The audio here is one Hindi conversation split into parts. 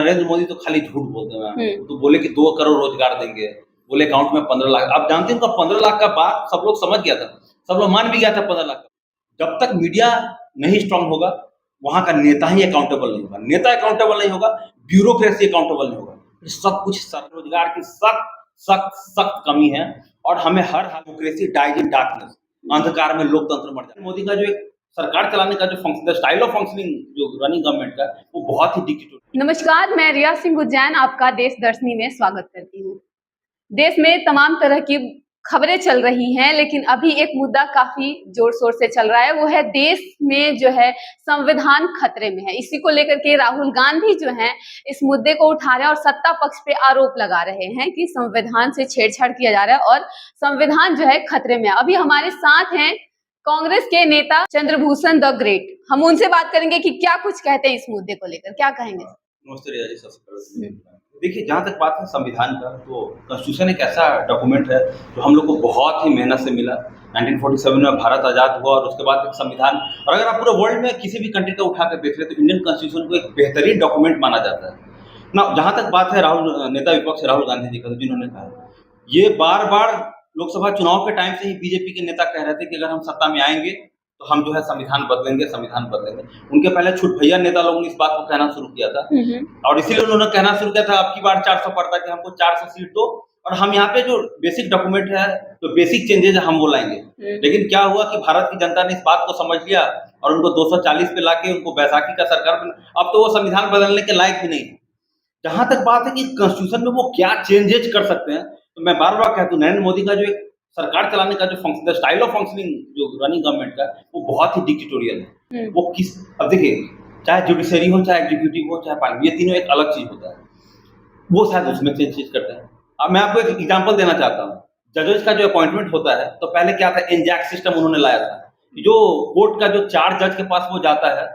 नरेंद्र मोदी तो खाली झूठ बोलते हैं मैम। तो बोले कि 2 करोड़ रोजगार देंगे, बोले अकाउंट में 15 लाख। आप जानते हैं उनका 15 लाख का बात सब लोग समझ गया था, सब लोग मान भी गया था 15 लाख। जब तक मीडिया नहीं स्ट्रांग होगा, वहां का नेता ही अकाउंटेबल नहीं होगा, नेता अकाउंटेबल नहीं होगा, ब्यूरोक्रेसी अकाउंटेबल नहीं होगा। सब कुछ रोजगार की सख्त सख्त सख्त कमी है और हमें हर डेमोक्रेसी डाइज इन डार्कनेस, अंधकार में लोकतंत्र मर जाए। मोदी का जो एक सरकार चलाने का जो फंक्शन, स्टाइल ऑफ फंक्शनिंग जो रनिंग गवर्नमेंट का, वो बहुत ही डिक्टेटोरियल। नमस्कार, मैं रिया सिंह उज्जैन आपका देश दर्शनी में स्वागत करती हूँ। देश में तमाम तरह की खबरें चल रही हैं, लेकिन अभी एक मुद्दा काफी जोर शोर से चल रहा है, वो है देश में जो है संविधान खतरे में है। इसी को लेकर के राहुल गांधी जो है इस मुद्दे को उठा रहे हैं और सत्ता पक्ष पे आरोप लगा रहे हैं कि संविधान से छेड़छाड़ किया जा रहा है और संविधान जो है खतरे में है। अभी हमारे साथ हैं कांग्रेस के नेता चंद्रभूषण द ग्रेट। हम उनसे बात करेंगे कि क्या कुछ कहते हैं इस मुद्दे को लेकर, क्या कहेंगे। नमस्ते रिया जी, सबसे पहले देखिए, जहाँ तक बात है संविधान का, तो कॉन्स्टिट्यूशन एक ऐसा डॉक्यूमेंट है जो हम लोग को बहुत ही मेहनत से मिला। 1947 में भारत आज़ाद हुआ और उसके बाद एक संविधान, और अगर आप पूरे वर्ल्ड में किसी भी कंट्री का उठा कर देख ले तो इंडियन कॉन्स्टिट्यूशन को एक बेहतरीन डॉक्यूमेंट माना जाता है ना। जहाँ तक बात है नेता विपक्ष राहुल गांधी जी का, तो जिन्होंने कहा, ये बार बार लोकसभा चुनाव के टाइम से ही बीजेपी के नेता कह रहे थे कि अगर हम सत्ता में आएंगे तो हम जो है संविधान बदलेंगे, संविधान बदलेंगे। उनके पहले छुट भैया नेता लोगों ने इस बात को कहना शुरू किया था और इसीलिए उन्होंने कहना शुरू किया था अब की बार 400 पड़ता कि हमको 400 सीट दो और हम यहाँ पे जो बेसिक डॉक्यूमेंट है, तो बेसिक चेंजेज हम वो लाएंगे। लेकिन क्या हुआ कि भारत की जनता ने इस बात को समझ लिया और उनको 240 पे लाके उनको बैसाखी का सरकार बना। अब तो वो संविधान बदलने के लायक भी नहीं है। जहां तक बात है कि कॉन्स्टिट्यूशन में वो क्या चेंजेज कर सकते हैं, तो मैं बार बार कहता हूँ नरेंद्र मोदी का जो एक सरकार चलाने का जो फंक्शन, स्टाइल ऑफ फंक्शनिंग जो रनिंग गवर्नमेंट का, वो बहुत ही डिक्टेटोरियल है। वो किस, अब देखिए, चाहे जुडिशरी हो, चाहे एग्जीक्यूटिव हो, चाहे पार्लियामेंट, ये तीनों एक अलग चीज होता है। वो शायद उसमें चेंज करते हैं। अब मैं आपको एक एग्जांपल देना चाहता हूँ। जजेस का जो अपॉइंटमेंट होता है, तो पहले क्या था, एनजैक सिस्टम उन्होंने लाया था। जो कोर्ट का जो 4 जज के पास वो जाता है,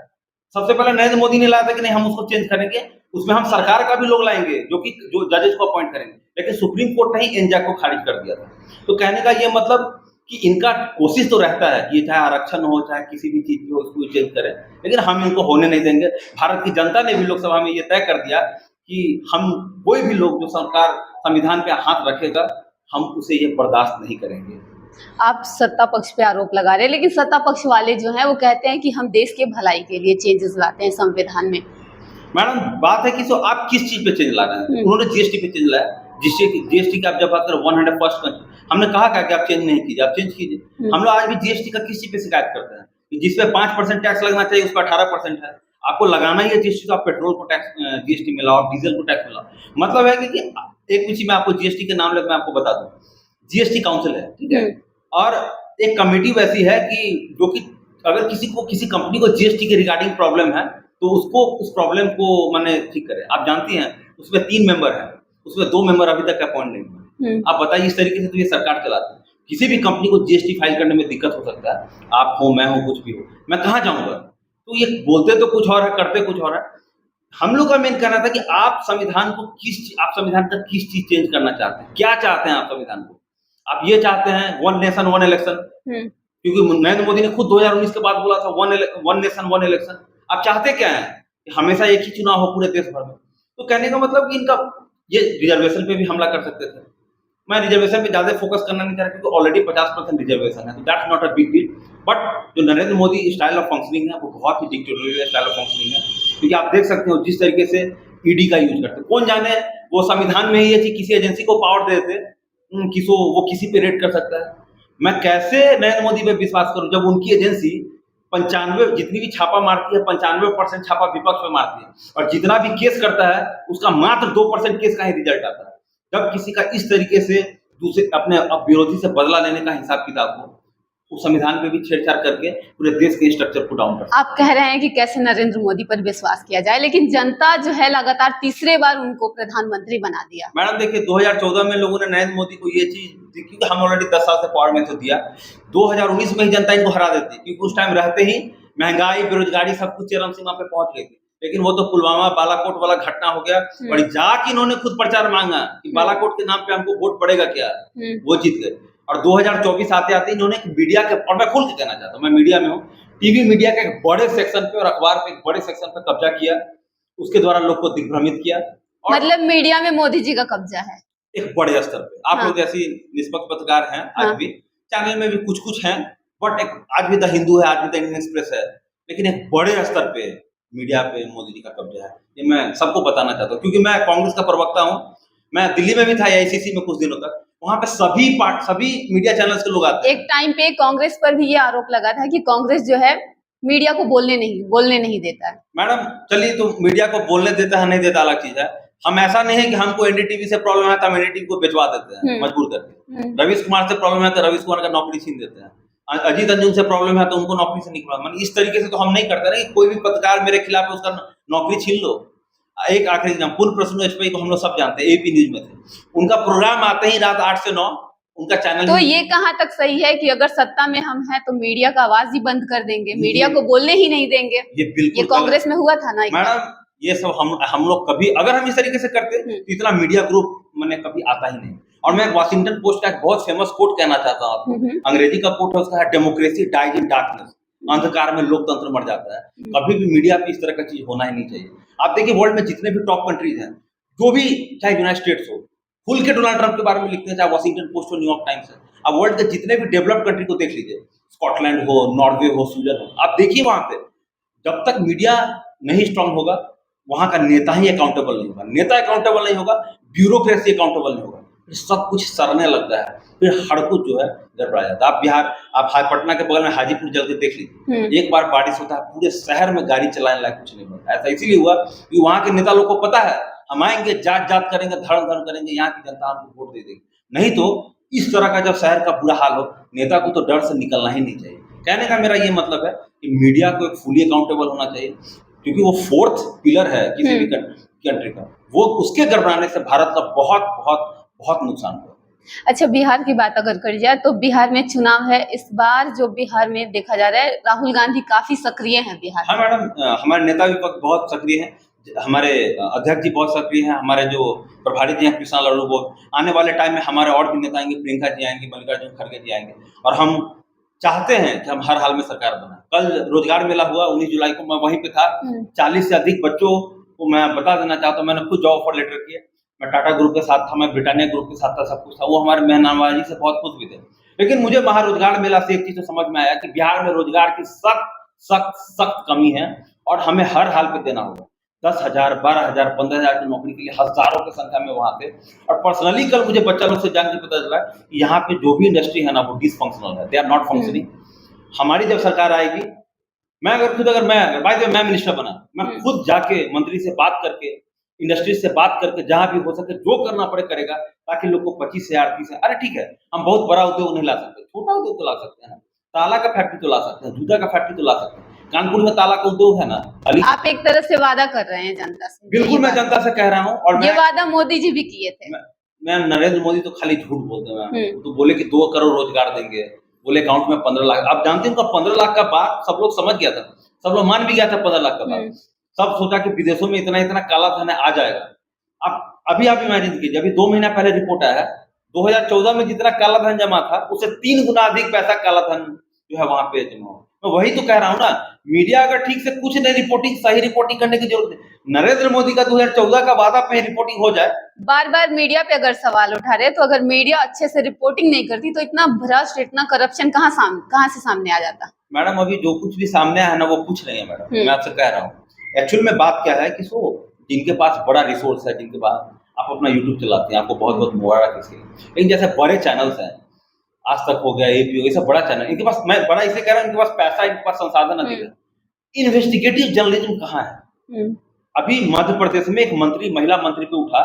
सबसे पहले नरेंद्र मोदी ने लाया था कि नहीं हम उसको चेंज करेंगे, उसमें हम सरकार का भी लोग लाएंगे जो जजेस को अपॉइंट करेंगे। लेकिन सुप्रीम कोर्ट ने ही एनजैक को खारिज कर दिया था। तो कहने का ये मतलब कि इनका कोशिश तो रहता है कि चाहे आरक्षण हो, चाहे किसी भी चीज हो, उसको चेंज करें, लेकिन हम इनको होने नहीं देंगे। भारत की जनता ने भी लोकसभा में ये तय कर दिया कि हम कोई भी लोग जो सरकार संविधान पे हाथ रखेगा, हम उसे ये बर्दाश्त नहीं करेंगे। आप सत्ता पक्ष पे आरोप लगा रहे हैं, लेकिन सत्ता पक्ष वाले जो हैं वो कहते हैं कि हम देश के भलाई के लिए चेंजेस लाते हैं संविधान में। मैडम, बात है कि सो आप किस चीज पे चेंज ला रहे हैं। उन्होंने जीएसटी पे चेंज लाया, जीएसटी का आप जब बात करें 101st कंट्री, हमने कहा क्या कि आप चेंज नहीं कीजिए, आप चेंज कीजिए। हम लोग आज भी जीएसटी का किस चीज पे शिकायत करते हैं कि जिसपे 5% टैक्स लगना चाहिए उस पर 18% है। आपको लगाना ही है जीएसटी, तो आप पेट्रोल को टैक्स जीएसटी मिलाओ, डीजल को टैक्स मिलाओ। मतलब है कि एक चीज मैं आपको जीएसटी के नाम लेकर मैं आपको बता दूं, जीएसटी काउंसिल है, ठीक है, और एक कमेटी वैसी है कि जो कि अगर किसी कंपनी को जीएसटी के रिगार्डिंग प्रॉब्लम है तो उसको उस प्रॉब्लम को माने ठीक करे। आप जानती हैं उसमें 3 मेंबर हैं, उसमें 2 मेंबर अभी तक अपॉइंट नहीं हुए। आप बताइए, इस तरीके से तो ये सरकार चलाती है। किसी भी कंपनी को जीएसटी फाइल करने में दिक्कत हो सकता है, आप हो, मैं हो, कुछ भी हो, मैं कहाँ जाऊंगा। तो ये बोलते तो कुछ और है, करते कुछ और है। हम लोग का मेन कहना था कि आप संविधान का किस चीज चेंज करना चाहते हैं, क्या चाहते हैं आप संविधान को। आप ये चाहते हैं 1 नेशन 1 इलेक्शन, क्योंकि नरेंद्र मोदी ने खुद 2019 के बाद बोला था 1 नेशन 1 इलेक्शन। आप चाहते क्या है कि हमेशा एक ही चुनाव हो पूरे देश भर में। तो कहने का मतलब कि इनका ये रिजर्वेशन पे भी हमला कर सकते थे। मैं रिजर्वेशन पे ज्यादा फोकस करना नहीं चाह रहा क्योंकि ऑलरेडी 50% रिजर्वेशन है, तो that's not a big deal. But जो Narendra Modi style of functioning है वो बहुत ही डिक्टेटोरियल स्टाइल ऑफ फंक्शनिंग है, क्योंकि आप देख सकते हो जिस तरीके से ईडी का यूज करते हैं। कौन जाने वो संविधान में ही ये चीज किसी एजेंसी को पावर दे देते कि वो किसी पे रेड कर सकता है। मैं कैसे नरेंद्र मोदी पे विश्वास करूं जब उनकी एजेंसी 95 जितनी भी छापा मारती है, 95% छापा विपक्ष में मारती है, और जितना भी केस करता है उसका मात्र 2% केस का ही रिजल्ट आता है। जब किसी का इस तरीके से दूसरे अपने विरोधी से बदला लेने का हिसाब किताब हो, उस संविधान पे भी छेड़छाड़ करके पूरे देश के स्ट्रक्चर को डाउन कर। आप कह रहे हैं कि कैसे नरेंद्र मोदी पर विश्वास किया जाए, लेकिन जनता जो है लगातार तीसरे बार उनको प्रधानमंत्री बना दिया। मैडम देखिए, 2014 में लोगों ने नरेंद्र मोदी को ये चीज, क्योंकि हम ऑलरेडी 10 साल से पावर में तो दिया, 2019 में ही जनता इनको हरा देती, क्योंकि उस टाइम रहते ही महंगाई, बेरोजगारी सब कुछ चरम सीमा पे पहुंच गई थी। लेकिन वो तो पुलवामा बालाकोट वाला घटना हो गया और जाके इन्होंने खुद प्रचार मांगा कि बालाकोट के नाम पे हमको वोट पड़ेगा क्या, वो जीत गए। और 2024 आते आते इन्होंने मीडिया के, और मैं खुल के कहना चाहता हूँ, मैं मीडिया में हूँ, टीवी मीडिया के एक बड़े सेक्शन पे और अखबार पे एक बड़े सेक्शन पे कब्जा किया उसके द्वारा लोग को दिग्भ्रमित किया। और मतलब मीडिया में मोदी जी का कब्जा है। एक बड़े स्तर पे आप हाँ। लोग जैसी निष्पक्ष पत्रकार हैं, आज हाँ। भी चैनल में भी कुछ हैं, बट एक आज भी द हिंदू है, आज भी द इंडियन एक्सप्रेस है, लेकिन एक बड़े स्तर पे मीडिया पे मोदी जी का कब्जा है। ये मैं सबको बताना चाहता हूँ, क्योंकि मैं कांग्रेस का प्रवक्ता हूँ। मैं दिल्ली में भी था AICC में कुछ दिनों तक, वहां पे सभी मीडिया चैनल्स के लोग आते हैं। एक टाइम पे कांग्रेस पर भी ये आरोप लगा था कि कांग्रेस जो है मीडिया को बोलने नहीं देता है। मैडम चलिए, तो मीडिया को बोलने देता है नहीं देता अलग चीज है। हम ऐसा नहीं है कि हमको NDTV से प्रॉब्लम है तो हम NDTV को बेचवा देते हैं मजबूर करके। रवीश कुमार से प्रॉब्लम है तो रवीश कुमार का नौकरी छीन देते हैं। अजीत अंजुम से प्रॉब्लम है तो उनको नौकरी से निकलवा, मतलब इस तरीके से तो हम नहीं करते ना कि कोई भी पत्रकार मेरे खिलाफ है उसका नौकरी छीन लो। एक आखिरी एग्जाम, पूर्ण प्रश्न एचपी को हम लोग सब जानते हैं, AP न्यूज में थे, उनका प्रोग्राम आते ही रात 8 से 9 उनका चैनल। तो ये कहाँ तक सही है कि अगर सत्ता में हम हैं तो मीडिया का आवाज ही बंद कर देंगे, मीडिया को बोलने ही नहीं देंगे? ये बिल्कुल ये कांग्रेस में हुआ था ना मैडम। ये सब हम लोग कभी अगर हम इस तरीके से करते तो इतना मीडिया ग्रुप मैंने कभी आता ही नहीं। और मैं वाशिंगटन पोस्ट का एक बहुत फेमस कोट कहना चाहता हूँ आपको। अंग्रेजी का कोट है, उसका है डेमोक्रेसी डाइज इन डार्कनेस, अंधकार में लोकतंत्र मर जाता है। कभी भी मीडिया पे इस तरह का चीज होना ही नहीं चाहिए। आप देखिए वर्ल्ड में जितने भी टॉप कंट्रीज हैं, जो भी, चाहे यूनाइटेड स्टेट्स हो, खुल के डोनाल्ड ट्रंप के बारे में लिखते हैं, चाहे वॉशिंगटन पोस्ट हो, न्यूयॉर्क टाइम्स है। अब वर्ल्ड के जितने भी डेवलप्ड कंट्री को देख लीजिए, स्कॉटलैंड हो, नॉर्वे हो, स्वीडन हो, आप देखिए वहां पे जब तक मीडिया नहीं स्ट्रांग होगा, वहां का नेता ही अकाउंटेबल नहीं होगा, नेता अकाउंटेबल नहीं होगा, ब्यूरोक्रेसी अकाउंटेबल नहीं होगा, फिर सब कुछ सरने लगता है, फिर हर कुछ जो है गड़बड़ा जाता है। आप बिहार, आप पटना के बगल में हाजीपुर जल के देख लीजिए, एक बार बारिश होता है पूरे शहर में गाड़ी चलाने लायक कुछ नहीं बनता। ऐसा इसीलिए हुआ कि वहां के नेता लोग को पता है हम आएंगे, जात जात करेंगे, धर्म धर्म करेंगे, यहाँ की जनता हमको वोट दे देगी। नहीं तो इस तरह का जब शहर का बुरा हाल हो, नेता को तो डर से निकलना ही नहीं चाहिए। कहने का मेरा ये मतलब है कि मीडिया को एक फुली अकाउंटेबल होना चाहिए, क्योंकि वो 4th पिलर है किसी भी कंट्री का। वो उसके गड़बड़ाने से भारत का बहुत बहुत बहुत नुकसान हुआ। अच्छा, बिहार की बात अगर करी जाए तो बिहार में चुनाव है इस बार, जो बिहार में देखा जा रहा है राहुल गांधी काफी सक्रिय हैं बिहार। हाँ मैडम, हमारे नेता विपक्ष बहुत सक्रिय हैं, हमारे अध्यक्ष जी बहुत सक्रिय हैं, हमारे जो प्रभारी जी हैं कृष्णा लाल, वो आने वाले टाइम में हमारे और भी नेता आएंगे, प्रियंका जी आएंगे, मल्लिकार्जुन खड़गे जी आएंगे, और हम चाहते हैं कि हम हर हाल में सरकार बनाए। कल रोजगार मेला हुआ 19 जुलाई को, मैं वहीं पे था। 40 से अधिक बच्चों को मैं बता देना चाहता हूँ, मैंने खुद जॉब ऑफर लेटर किया। मैं टाटा ग्रुप के साथ था, मैं ब्रिटानिया ग्रुप के साथ था, सब कुछ था। वो हमारे मेहमानबाजी से बहुत खुश भी थे। लेकिन मुझे वहां रोजगार मेला से एक चीज तो समझ में आया कि बिहार में रोजगार की सख्त कमी है, और हमें हर हाल पे देना होगा। 10,000, 12,000, 15,000 की नौकरी के लिए हजारों की संख्या में वहां थे। और पर्सनली कल मुझे बच्चा लोग से जान के पता चला कि यहाँ पे जो भी इंडस्ट्री है ना, वो डिसफंक्शनल है, दे आर नॉट फंक्शनिंग। हमारी जब सरकार आएगी, मैं मिनिस्टर बना, मैं खुद जाके मंत्री से बात करके, इंडस्ट्री से बात करके, जहां भी हो सके जो करना पड़े करेगा, ताकि लोग को 25,000, 30,000, अरे ठीक है हम बहुत बड़ा उद्योग नहीं ला सकते, छोटा उद्योग तो ला सकते हैं, ताला का फैक्ट्री तो ला सकते हैं, जूता का फैक्ट्री तो ला सकते हैं। कानपुर में ताला का उद्योग है ना। आप एक तरह से वादा कर रहे हैं जनता से। बिल्कुल, मैं जनता से कह रहा हूँ। और ये वादा मोदी जी भी किए थे। मैं नरेंद्र मोदी तो खाली झूठ बोलते हैं। तो बोले कि 2 करोड़ रोजगार देंगे, बोले अकाउंट में 15 लाख। आप जानते हैं उनका 15 लाख का बात सब लोग समझ गया था, सब लोग मान भी गया था 15 लाख का बात। सब सोचा कि विदेशों में इतना काला धन आ जाएगा। अब अभी आप इमेजिन कीजिए, अभी 2 महीना पहले रिपोर्ट आया है, 2014 में जितना काला धन जमा था उससे 3 गुना अधिक पैसा काला धन जो है वहां पे जमा हो। मैं वही तो कह रहा हूँ ना, मीडिया अगर ठीक से कुछ नहीं रिपोर्टिंग, सही रिपोर्टिंग करने की जरूरत है। नरेंद्र मोदी का 2014 का वादा पे रिपोर्टिंग हो जाए। बार बार मीडिया पे अगर सवाल उठा रहे, तो अगर मीडिया अच्छे से रिपोर्टिंग नहीं करती तो इतना भ्रष्ट, इतना करप्शन कहाँ से सामने आ जाता? मैडम अभी जो कुछ भी सामने आया है ना, वो कुछ नहीं है मैडम, मैं आपसे कह रहा हूँ। एक्चुअल में बात क्या है कि जिनके पास बड़ा रिसोर्स है, जिनके पास, आप अपना यूट्यूब चलाते हैं, आपको बहुत बहुत मुबारक इसके लिए। लेकिन जैसे बड़े चैनल्स हैं, आज तक हो गया, AP हो गया, ये सब बड़ा चैनल, इनके पास, मैं बड़ा इसे कह रहा हूँ, इनके पास पैसा, इनके पास संसाधन अधिक है। इन्वेस्टिगेटिव जर्नलिज्म कहाँ है? अभी मध्य प्रदेश में एक मंत्री, महिला मंत्री पे उठा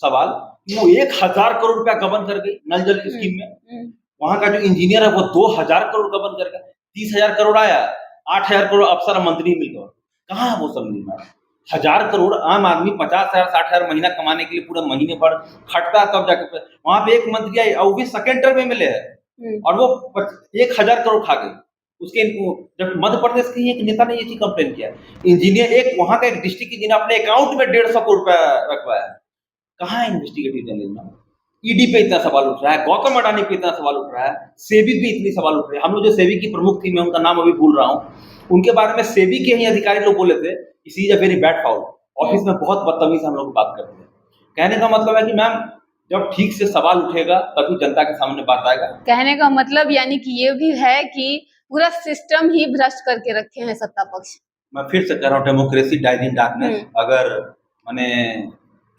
सवाल, वो 1,000 करोड़ रुपया गबन कर गई नल जल स्कीम में। वहां का जो इंजीनियर है वो 2,000 करोड़ गबन कर गया। 30,000 करोड़ आया, 8,000 करोड़ अफसर मंत्री मिल गया। कहाँ है वो सब? नहीं मैडम, 1,000 करोड़ आम आदमी 50,000, 60,000 महीना कमाने के लिए पूरे महीने भर खटता है, तब जाके वहां पे एक मंत्री आई, और वो भी सेकेंड टर्म में मिले है, और वो 1,000 करोड़ खा गई। उसके जब मध्य प्रदेश के एक नेता ने ये चीज कंप्लेन किया, इंजीनियर, एक वहां का एक डिस्ट्रिक्ट इंजीनियर अपने अकाउंट में 150 करोड़ रुपया रखवाया है। कहाँ है इन्वेस्टिगेटिव जर्नलिज्म? ईडी पे इतना सवाल उठ रहा है, गौतम अडानी पे इतना सवाल उठ रहा है, सेबी पे इतनी सवाल उठ रहे हैं। हम लोग जो सेबी की प्रमुख थी, मैं उनका नाम अभी भूल रहा हूँ, उनके बारे में सेबी के ही अधिकारी लोग बोले थे, इसी is a very bad foul, office में बहुत बदतमीज से हम लोग बात करते हैं। कहने का मतलब है कि मैम जब ठीक से सवाल उठेगा तभी जनता के सामने बात आएगा। कहने का मतलब यानी कि ये भी है कि पूरा सिस्टम ही भ्रष्ट करके रखे हैं सत्ता पक्ष। मैं फिर से कह रहा हूँ, डेमोक्रेसी डाइज इन डार्कनेस। अगर माने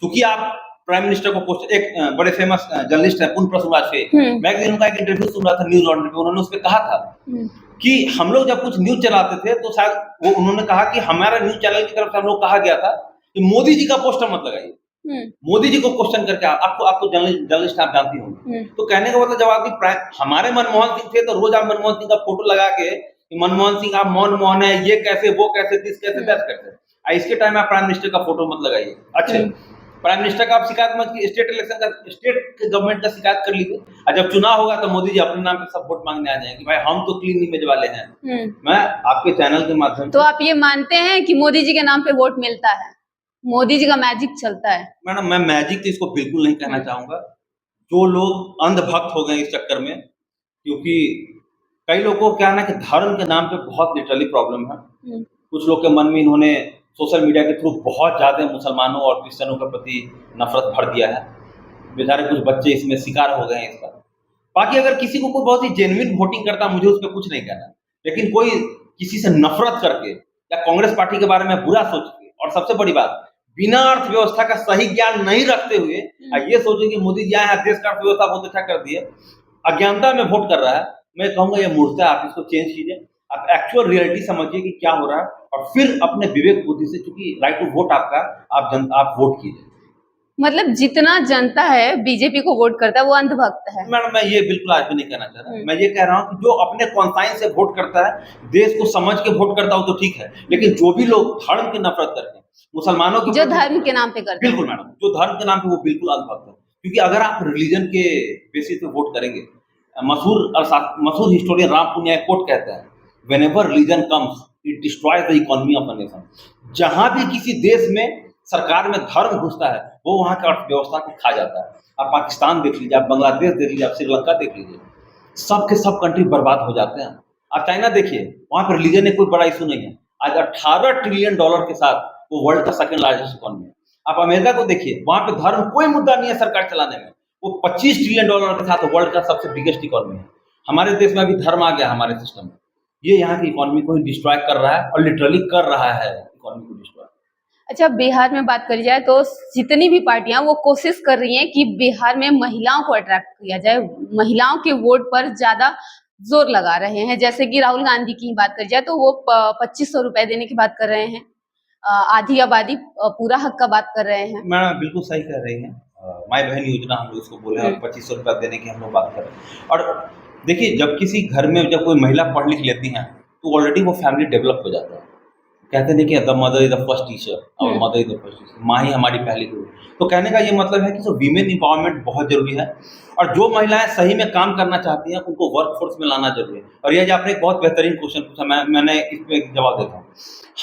चूंकि आप प्राइम मिनिस्टर को पोस्ट, एक बड़े फेमस जर्नलिस्ट है पुन प्रसून वाजपेयी, मैं एक दिन उनका एक इंटरव्यू सुन रहा था न्यूज लॉन्ड्री पे, उन्होंने उस पर कहा था कि हम लोग जब कुछ न्यूज चलाते थे तो शायद वो उन्होंने कहा कि हमारा न्यूज चैनल की तरफ से हम लोग कहा गया था कि मोदी जी का पोस्टर मत लगाइए, मोदी जी को क्वेश्चन करके आपको जर्नलिस्ट आप जानती होंगी। तो कहने का मतलब जब आपकी हमारे मनमोहन सिंह थे तो रोज आप मनमोहन सिंह का फोटो लगा के मनमोहन सिंह आप मौन है, ये कैसे वो कैसे दिस कैसे दैट कैसे, इसके टाइम आप प्राइम मिनिस्टर का फोटो मत लगाइए। अच्छे प्राइम मिनिस्टर का आप शिकायत मत कीजिए, स्टेट इलेक्शन का स्टेट गवर्नमेंट का शिकायत कर लीजिए, और जब चुनाव होगा तो मोदी जी अपने नाम पे सब वोट मांगने आ जाएंगे, भाई हम तो क्लीन इमेज वाले हैं। मैं आपके चैनल के माध्यम तो आप ये मानते हैं कि मोदी जी के नाम पे वोट मिलता है, मोदी जी का मैजिक चलता है? मैडम मैं मैजिक तो इसको बिल्कुल नहीं कहना चाहूंगा। जो लोग अंधभक्त हो गए इस चक्कर में, क्योंकि कई लोगों को क्या है ना कि धर्म के नाम पे बहुत लिटरली प्रॉब्लम है। कुछ लोग के मन में इन्होंने सोशल मीडिया के थ्रू बहुत ज्यादा मुसलमानों और क्रिश्चियनों के प्रति नफरत भर दिया है। बेचारे कुछ बच्चे इसमें शिकार हो गए हैं इसका। बाकी अगर किसी को कोई बहुत ही जेन्युइन वोटिंग करता, मुझे उस पर कुछ नहीं कहना, लेकिन कोई किसी से नफरत करके या कांग्रेस पार्टी के बारे में बुरा सोच के, और सबसे बड़ी बात बिना अर्थव्यवस्था का सही ज्ञान नहीं रखते हुए ये सोचे कि मोदी जी आए हैं देश का अर्थव्यवस्था बहुत अच्छा कर दिए, अज्ञानता में वोट कर रहा है, मैं कहूंगा ये मूर्खता है। आप इसको चेंज कीजिए, आप एक्चुअल रियलिटी समझिए कि क्या हो रहा है, और फिर अपने विवेक बुद्धि से, क्योंकि राइट टू वोट आपका, आप वोट कीजिए। मतलब जितना जनता है बीजेपी को वोट करता है वो अंधभक्त है? मैडम मैं ये बिल्कुल आज भी नहीं कहना चाह रहा, मैं ये कह रहा हूँ कि जो अपने कॉन्साइंस से वोट करता है, देश को समझ के वोट करता हो तो ठीक है, लेकिन जो भी लोग धर्म की नफरत करते हैं, मुसलमानों की जो धर्म के नाम पे करते हैं, बिल्कुल मैडम जो धर्म के नाम पे, वो बिल्कुल अंधभक्त है। क्योंकि अगर आप रिलीजन के बेसिस पे वोट करेंगे, मशहूर हिस्टोरियन राम पुनिया कोट कहता है, whenever religion comes it destroys the economy of a nation. जहां भी किसी देश में सरकार में धर्म घुसता है, वो वहां की अर्थव्यवस्था को खा जाता है। आप पाकिस्तान देख लीजिए, आप बांग्लादेश देख लीजिए, आप श्रीलंका देख लीजिए, सब के सब कंट्री बर्बाद हो जाते हैं। आप चाइना देखिए, वहां पर रिलीजन एक कोई बड़ा इशू नहीं है। आज $18 ट्रिलियन के साथ वो वर्ल्ड का सेकंड लार्जेस्ट इकोनॉमी है। आप अमेरिका को देखिए, वहां पे धर्म कोई मुद्दा नहीं है सरकार चलाने में, वो $25 ट्रिलियन के साथ वर्ल्ड का सबसे बिगेस्ट इकोनॉमी है। हमारे देश में अभी धर्म आ गया हमारे सिस्टम में, ये यहाँ की इकोनॉमी को ही डिस्ट्रॉय कर रहा है, और लिटरली कर रहा है इकोनॉमी को डिस्ट्रॉय। अच्छा, बिहार में बात करी जाए तो जितनी भी पार्टियां वो कोशिश कर रही हैं कि बिहार में महिलाओं को अट्रैक्ट किया जाए, महिलाओं के वोट पर ज्यादा जोर लगा रहे हैं। जैसे कि राहुल गांधी की बात करी जाए तो वो 2500 रुपए देने की बात कर रहे हैं, आधी आबादी पूरा हक का बात कर रहे हैं। मैडम बिल्कुल सही कह रही हैं, माई बहन योजना हम लोग इसको बोले, और 2500 रुपया देने की हम लोग बात कर रहे हैं। और देखिए, जब किसी घर में जब कोई महिला पढ़ लिख लेती हैं तो ऑलरेडी वो फैमिली डेवलप हो जाता है। कहते हैं कि the mother is the first teacher, और mother is the first teacher, माँ ही हमारी पहली गुरु। तो कहने का ये मतलब है कि जो वीमेन एम्पावरमेंट बहुत जरूरी है, और जो महिलाएं सही में काम करना चाहती हैं उनको वर्कफोर्स में लाना जरूरी है। और ये आपने एक बहुत बेहतरीन क्वेश्चन पूछा, मैंने इसमें एक जवाब देता हूँ।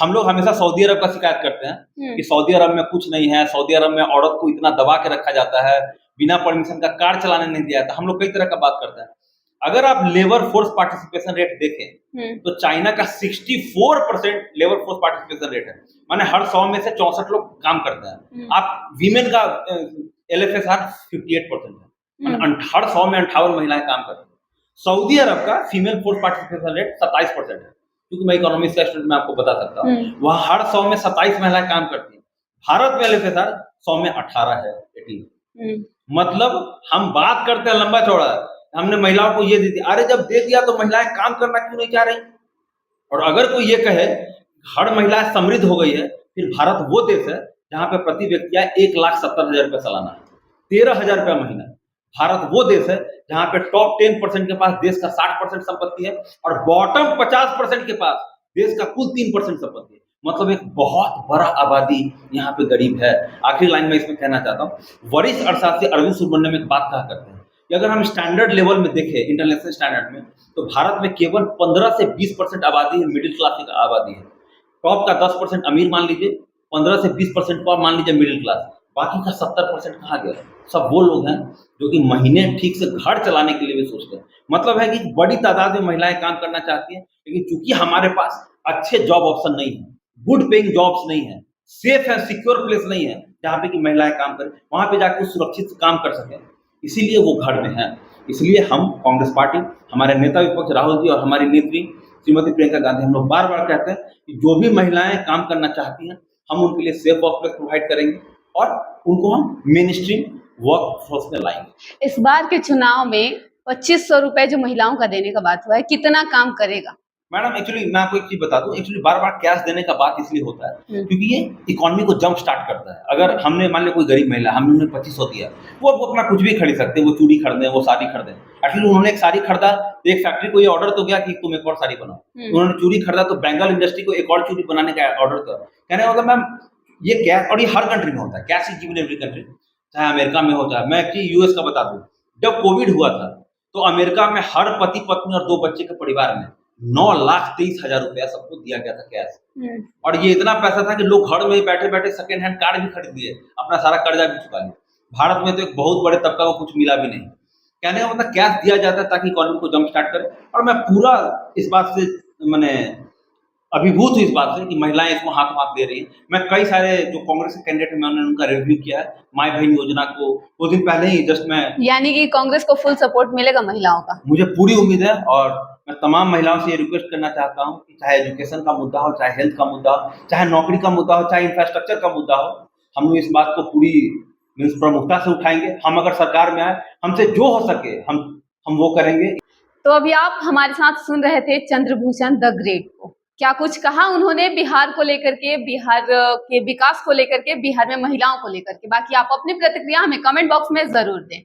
हम लोग हमेशा सऊदी अरब का शिकायत करते हैं कि सऊदी अरब में कुछ नहीं है, सऊदी अरब में औरत को इतना दबा के रखा जाता है, बिना परमिशन का कार चलाने नहीं दिया जाता। हम लोग कई तरह का बात करते हैं। अगर आप लेबर फोर्स पार्टिसिपेशन रेट देखें तो चाइना का 64% लेबर फोर्स पार्टिसिपेशन रेट है, माने हर 100 में से 64 लोग काम करते हैं। आप वीमेन का LFSR 58% है, हर 100 में 58 महिलाएं काम करती हैं। सऊदी अरब का फीमेल फोर्स पार्टिसिपेशन रेट 27% है, क्योंकि मैं इकोनॉमिक्स का स्टूडेंट, मैं आपको बता सकता हूँ, वहाँ हर 100 में 27 महिलाएं काम करती हैं। भारत में LFSR 100 में 18 है, 18। मतलब हम बात करते हैं लंबा चौड़ा, हमने महिलाओं को ये दे दिया, अरे जब दे दिया तो महिलाएं काम करना क्यों नहीं चाह रही? और अगर कोई ये कहे हर महिला समृद्ध हो गई है, फिर भारत वो देश है जहां पे प्रति व्यक्ति 1,70,000 रुपया सालाना है, 13,000 रुपया महीना। भारत वो देश है जहां पे टॉप 10% के पास देश का 60% संपत्ति है, और बॉटम 50% के पास देश का कुल 3% संपत्ति है। मतलब एक बहुत बड़ा आबादी यहाँ पे गरीब है। आखिरी लाइन में इसमें कहना चाहता हूँ, वरिष्ठ अर्थशास्त्री अरविंद सुब्रमण्यम एक बात कहा करते हैं कि अगर हम स्टैंडर्ड लेवल में देखें, इंटरनेशनल स्टैंडर्ड में, तो भारत में केवल 15 से 20% आबादी है मिडिल क्लास की आबादी है। टॉप का 10% अमीर मान लीजिए, 15 से 20% को मान लीजिए मिडिल क्लास, बाकी का 70% कहाँ गया? सब वो लोग हैं जो कि महीने ठीक से घर चलाने के लिए भी सोचते हैं। मतलब है कि बड़ी तादाद में महिलाएं काम करना चाहती हैं, लेकिन चूंकि हमारे पास अच्छे जॉब ऑप्शन नहीं है, गुड पेइंग जॉब्स नहीं है, सेफ है, सिक्योर प्लेस नहीं है जहाँ पे कि महिलाएं काम करें, वहां पे जाकर सुरक्षित से काम कर सकें, इसीलिए वो घर में है। इसलिए हम कांग्रेस पार्टी, हमारे नेता विपक्ष राहुल जी और हमारी नेत्री श्रीमती प्रियंका गांधी, हम लोग बार बार कहते हैं कि जो भी महिलाएं काम करना चाहती हैं, हम उनके लिए सेफ वर्क प्लेस प्रोवाइड करेंगे और उनको हम मेन स्ट्रीम वर्क फोर्स में लाएंगे। इस बार के चुनाव में 2500 रुपए जो महिलाओं का देने का बात हुआ है, कितना काम करेगा? मैडम एक्चुअली मैं आपको एक चीज बता दूं, एक्चुअली बार बार कैश देने का बात इसलिए होता है क्योंकि ये इकोनॉमी को जंप स्टार्ट करता है। अगर हमने मान लिया कोई गरीब महिला, हमने उन्हें 2500 दिया, वो अपना कुछ भी खरीद सकते हैं, वो चूड़ी खरीदें, वो साड़ी खरीदें। एक्चुअली उन्होंने एक साड़ी खरीदा तो एक फैक्ट्री को ये ऑर्डर तो गया कि तुम एक और साड़ी बनाओ, उन्होंने चूड़ी खरीदा तो बेंगल इंडस्ट्री को एक और चूड़ी बनाने का ऑर्डर था। कहने का मतलब मैम ये कैश, और ये हर कंट्री में होता है, cash is given every country, चाहे अमेरिका में होता है। मैं एक्चुअली यूएस का बता दूं, जब कोविड हुआ था तो अमेरिका में हर पति पत्नी और 2 बच्चे के परिवार में 9,23,000 रुपया सबको दिया गया था कैश। और ये इतना पैसा था कि लोग घर में बैठे बैठे सेकेंड हैंड कार भी खरीद लिए, अपना सारा कर्जा भी चुका लिया। भारत में तो एक बहुत बड़े तबका को कुछ मिला भी नहीं। कहने का मतलब कैश दिया जाता है ताकि इकोनॉमी को जंप स्टार्ट करे। और मैं पूरा इस बात से मैंने अभिभूत हूँ इस बात से कि महिलाएं इसको हाथों हाथ दे रही हैं। मैं कई सारे जो कांग्रेस के कैंडिडेट हैं, मैंने उनका रिव्यू किया है, माई बहन योजना को 2 दिन पहले ही जस्ट मैं, यानी कि कांग्रेस को फुल सपोर्ट मिलेगा महिलाओं का? मुझे पूरी उम्मीद है। और मैं तमाम महिलाओं से ये रिक्वेस्ट करना चाहता हूँ कि चाहे एजुकेशन का मुद्दा हो, चाहे हेल्थ का मुद्दा हो, चाहे नौकरी का मुद्दा हो, चाहे इंफ्रास्ट्रक्चर का मुद्दा हो, हम लोग इस बात को पूरी प्रमुखता से उठाएंगे। हम अगर सरकार में आए, हमसे जो हो सके हम वो करेंगे। तो अभी आप हमारे साथ सुन रहे थे चंद्रभूषण द ग्रेट को। क्या कुछ कहा उन्होंने बिहार को लेकर के, बिहार के विकास को लेकर के, बिहार में महिलाओं को लेकर के। बाकी आप अपनी प्रतिक्रिया हमें कमेंट बॉक्स में जरूर दें।